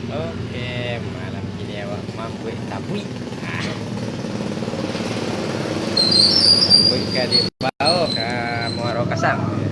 Oke, malam gini awak mampu tapi ke di bawah ke Muaro Kasang.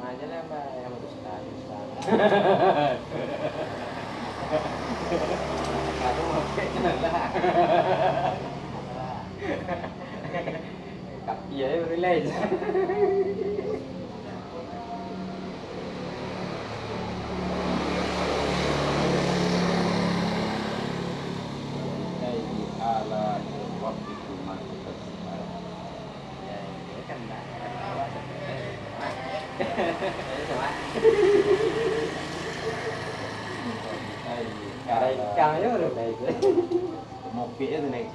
Aja lah mbak yang ustaz. Aku mau kenal lah. Kaki ya relax. Cào nhớ được này một phía từ này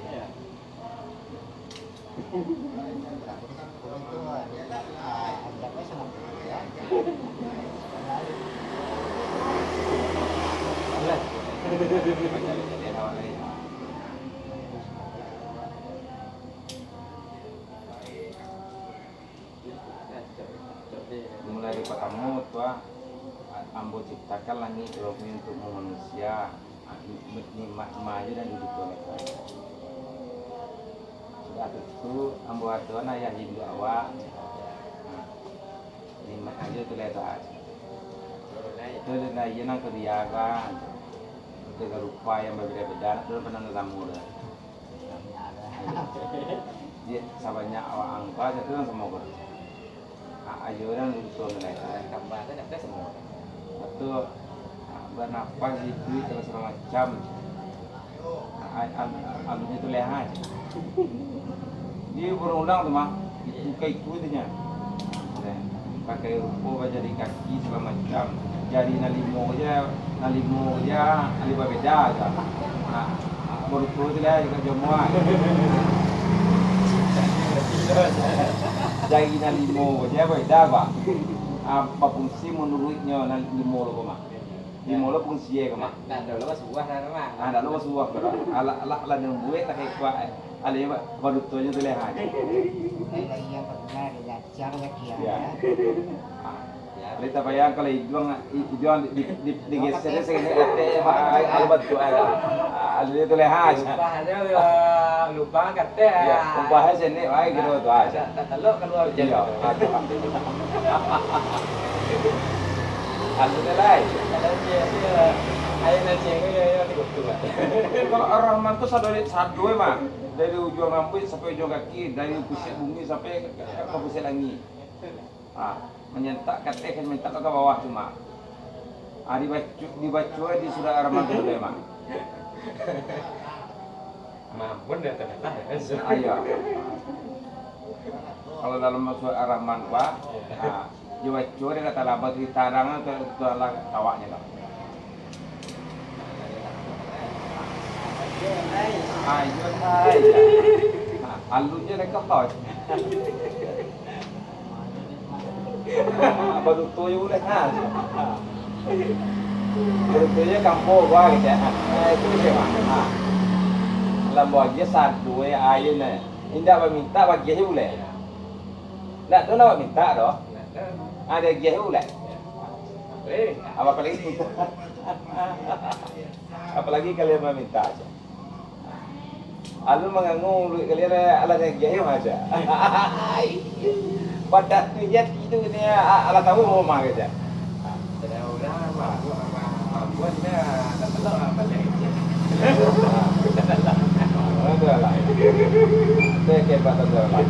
mulai dari pertama tua Ambo ciptakan langit bumi untuk manusia nikmat maju dan hidup mereka. Sudah itu Ambo atuan ayah Hindu awak nikmat aja tu lihat aja. Itu dah ia nak kediaga dengan rupa yang berbeda-beda. Itu pernah tamu dah. Dia sabanyak awak angka itu kan semua ber. Ajuran untuk mereka. Gambar tu nak semua. Betul. Bernapas itu terus macam alunya itu lehat. Dia berulang tu mah buka ikutnya. Pakai rupa jadi kaki segala macam. Jadi nalimo aja alibah beda aja. Berupa tu lah juga semua. Jadi nalimo aja beda pak. Apa fungsi menurutnya nalimo lo mah? Limo lo fungsi ya mah? Nah, lo suah lah mah. Ada lo suah kalau ala yang buat tak kayak kuat. Ali baru tu je tu lehat. Ini yang pernah diajar ya kia. Lita bayang kalau ijuan di geser segini ate albat tu ada. Ali tu lehat. Lupa kata. Ya, lupa sini ai gitu tu aja. Telok keluar je. Anu lain. Ayo nanti yang itu. Kalau Ar-Rahman tu satu mah dari ujung rambut sampai ujung kaki, dari pusat bumi sampai ke pusat langit. Menyentak kata menyentak ke bawah cuma. Dibaca di surah Ar-Rahman tu mah. Mampun dah ternyata. Ayo. Kalau dalam surah Ar-Rahman pak, dibaca dia kata labat di tarangan tu lah tawaknya lah. Itu kan aja. Nah, alunnya mereka tahu. Baru toyo lah kan. Baru toyo kampung gua gitu. Itu siapa? Lah bagi satu ayo nih. Indah meminta bagi aja boleh. Lah tu nak minta doh. Ada dia boleh. Apalagi minta. Apalagi kalian meminta aja. Alun mengangung kalian ala dia aja. Pada tujuan itu ni ala tahu mau mah aja. Sudah orang mah buatnya tak tahu apa lagi. Ada lah. Saya kebat ada lah.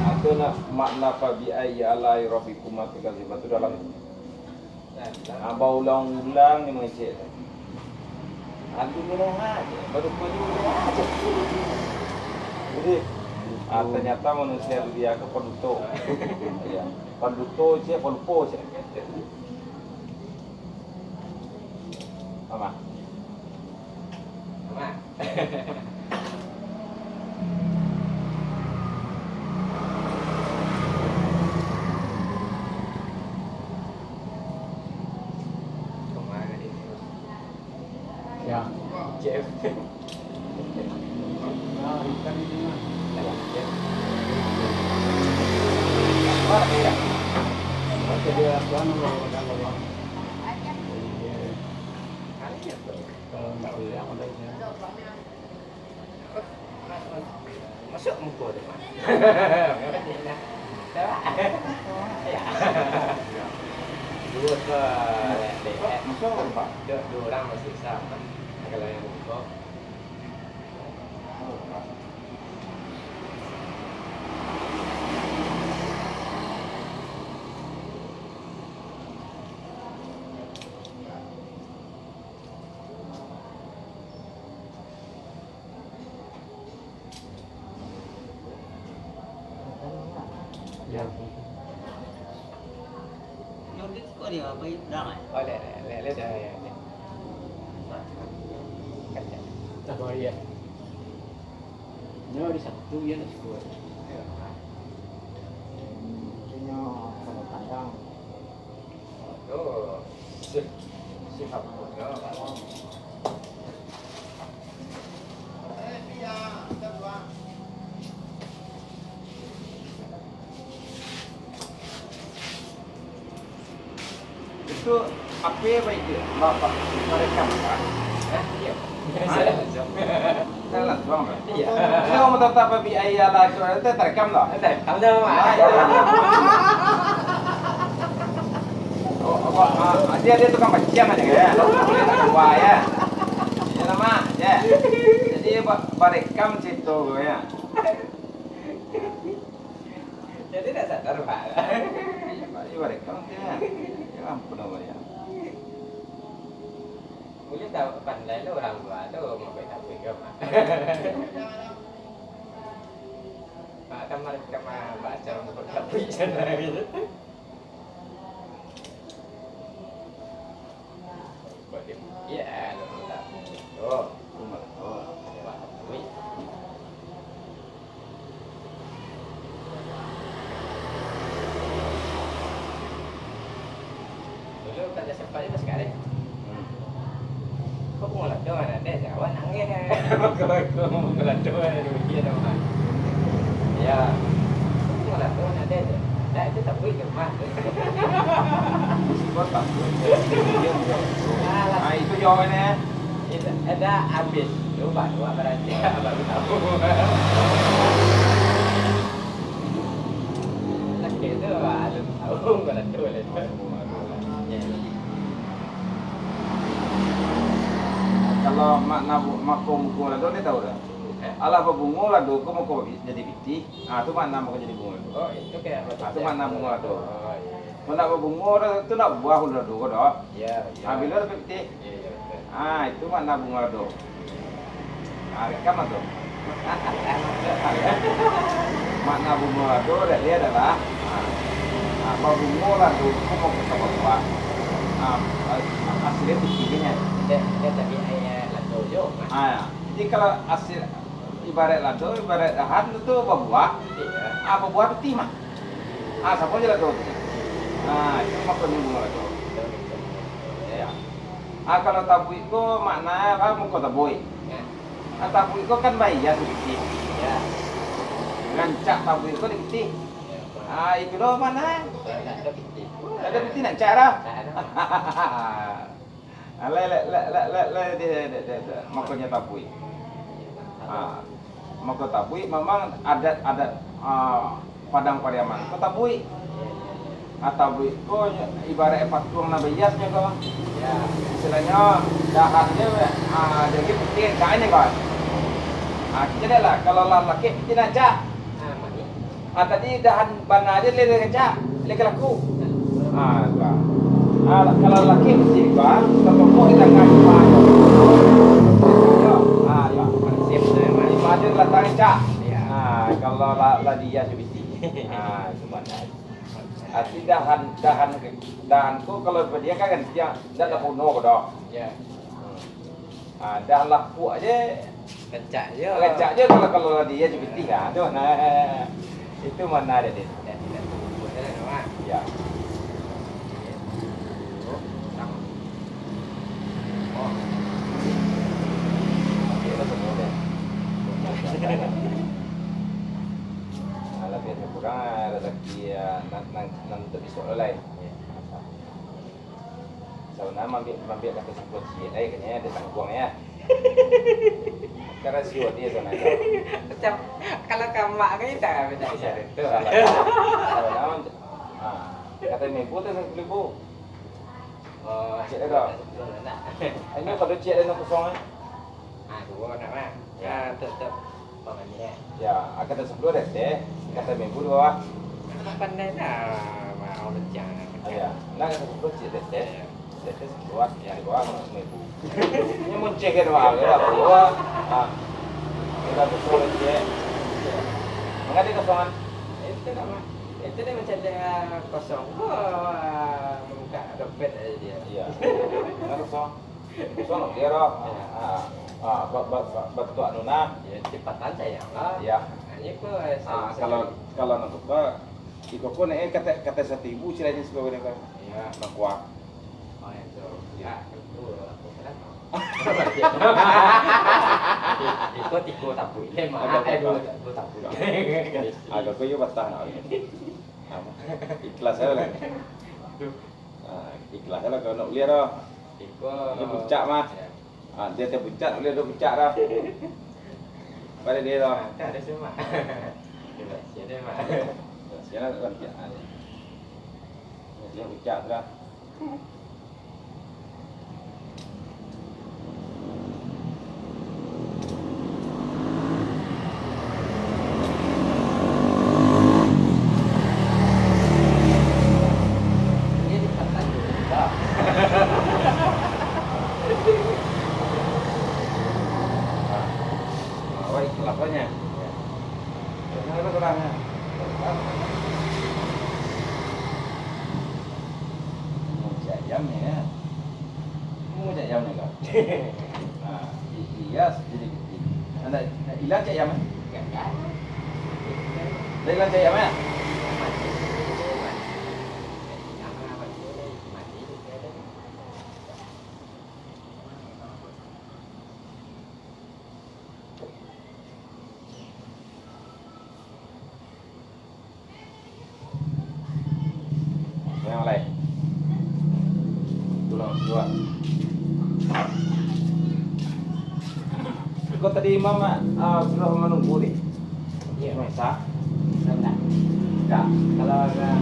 Atau nak makna fabi ayyi alai rabbikum matukazibah itu dalam ulang-ulang ni macam Antu minum aja, baru minum aja. Jadi, ternyata manusia dia ke penduto. Ya, penduto je, pelpo je. Mama. Mama. Kemana ini? Ya. Jeff. Nah, ikan ini mah. Ya. Masih dia tuan kalau kalau nggak boleh aku dah ini. Masuk muka tu mah. Dua ke Masuk apa? dua orang masih sama. Kalau yang muka Ya. Yung dito ko dia apa dah. oh le dah ya. Kacau. Tak boleh ya. Nyawa di satu ya nak sekolah. Punya kalau kandang. Oh, sifat muda. Itu apa baik dia? Bapak mereka kan? Iya. Kan lah tuang kan? Iya. Ini kamu tetap fabi ayyi alai itu terekam dah. Kamu dah mah. Dia tukang baca aja ya. Boleh nak buat ya. Ya nama ya. Jadi barekam situ gue ya. Jadi tak sadar pak. Ini barekam dia. Ya ampun namanya. Mungkin tahu pandai lo orang tua tu mau tak fikir mah. Pak kamar baca untuk tapi sana gitu. Iya, lo tak. Oh, Oh. wih. Dulu tanya siapa aja sekarang. Kok mau lado ada Jawa nangis. Kok mau lado ada dia nama. Ya. Kok mau lado ada aja. Nah, itu tak boleh gemar. Kotak. Ah itu jawabannya. Itu ada habis. Lupa dua berarti baru tahu. Nak itu ada tahu kalau lado lah. Kalau makna makom bunga lado dia tahu dah. Alah apa bunga lado kau mau kau jadi biti. Ah tu makna mau jadi bunga lado. Oh, itu kayak apa? Itu mana bunga lado? Oh, iya. Kalau nak bunga itu nak buah lado kau dah. Iya, iya. Ah bila ada biti. Iya, iya, betul. Ah itu makna bunga lado. Ah rekam tu. Makna bunga lado dia adalah apa bunga lado kau mau kita buat. Aslinya begininya. Dia tapi ayah lado jo. Ah Jadi kalau hasil ibarat lado, ibarat dahan itu berbuah. Iya. Berbuah peti mah. Siapa aja lado. Itu makanya bunga lado. Ya. Kalau tabu itu makna apa? Muka tabu. Ya. Tabu itu kan bayi ya sedikit. Ya. Ngancak tabu itu dikit. Ya. Itu doh mana? Ada piti. Ada peti nak cara. Ada. Dia makanya tabui. Maka tabui memang adat Padang Pariaman. Kau tabui. Tabui kau ibarat patuang nabiasnya kau. Ya. Istilahnya dahannya jadi peti kainnya kau. Kita lah kalau lelaki peti naca. Mati. Tadi dahan bana aja lele kaca, lele laku. Kalau laki mesti kan, kalau mau kita ngaji maju. Ya, Konsep saya mati. maju latang cak. Ya. Kalau la dia sebiti. Cuma arti dahan tu kalau dia kan dia dah puno ko dah. Ya. Dah laku aja. Kecak je. Kecak aja kalau dia sebiti kan. Tu itu mana ada dia. Tidak tunggu dah nama. Ya. Oh. Kita semua deh. Lebih kurang rezeki nanti besok lain. Sebenarnya mampir kata sebut sih, kayaknya ada tanggung ya. Karena siwa dia sana. Macam kalau kamu mak kan tak beda cara tu. Sebenarnya, kata ibu tu saya ibu. Oh, Cik dah. Ini kalau cik ada nak kosong dua nak mah. Ya, tetap pokoknya. ya, kata sebelum deh, kata ibu dua. Pandai dah mau rencana. Ya, nak kata sebelum cik deh. Deh buat ya dua sama ibu. Ini muncul ke dua, dua. Kita betul cik. Mengerti kosongan? Itu nak mah. Itu dia macam dia kosong. Buka dompet aja dia. Iya. Mana kosong? Kosong dia roh. Betul anuna. Ya cepatan saya lah. Ya. Hanya ko Kalau untuk iko ko na kata sa tibu sila din sa ni ka. ya. Nakuha. Oh itu. Ya, itu aku kira. Tiko tabu. Dulu tabu. Agak ko yung basta na. Ikhlas lah. Ikhlas lah kalau nak lihat roh. Tiko. Ini bucak mah. Dia teh bucak, dia bucak dah. Pada dia roh. Ada semua. Sini mah. Siapa lagi ada? Dia bucak dah. Dia dipatah juga. Wah, kelapanya. Kenapa kurangnya? Mau ayamnya ya. Mau ayamnya kan? Iya, sedikit. Anda hilang ayamnya? Enggak. Dah hilang ayamnya? Yang lain. Tulang dua. Kau tadi mama sudah menunggu nih. Iya. Masa? Enggak. Enggak. Kalau enggak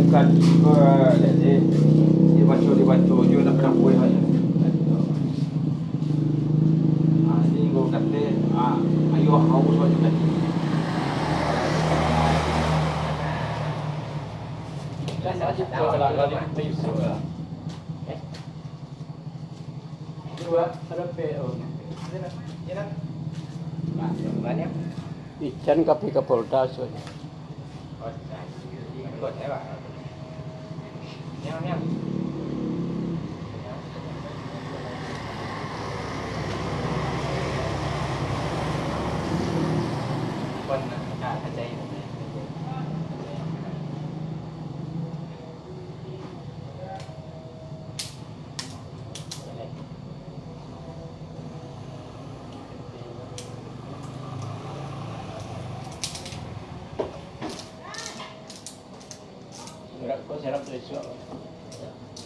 dekat jadi dibaca je nak kena buat aja. Ini gua kata ayo haus aja kan. Kalau di tisu dua ada PO. Ini kan. Banyak. Ican kapi Kapolda soalnya. Oh, ikut ya pak. Nyam. Quân thằng chay này. Gerak kok serap dari suap.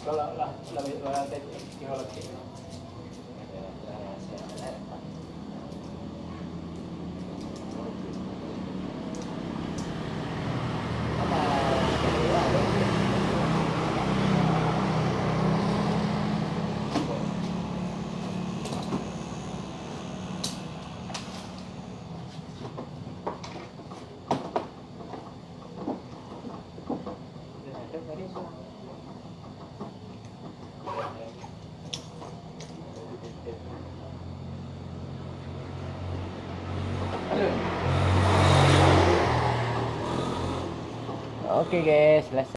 Kalau lah lebih banyak kalau Oke guys, selesai.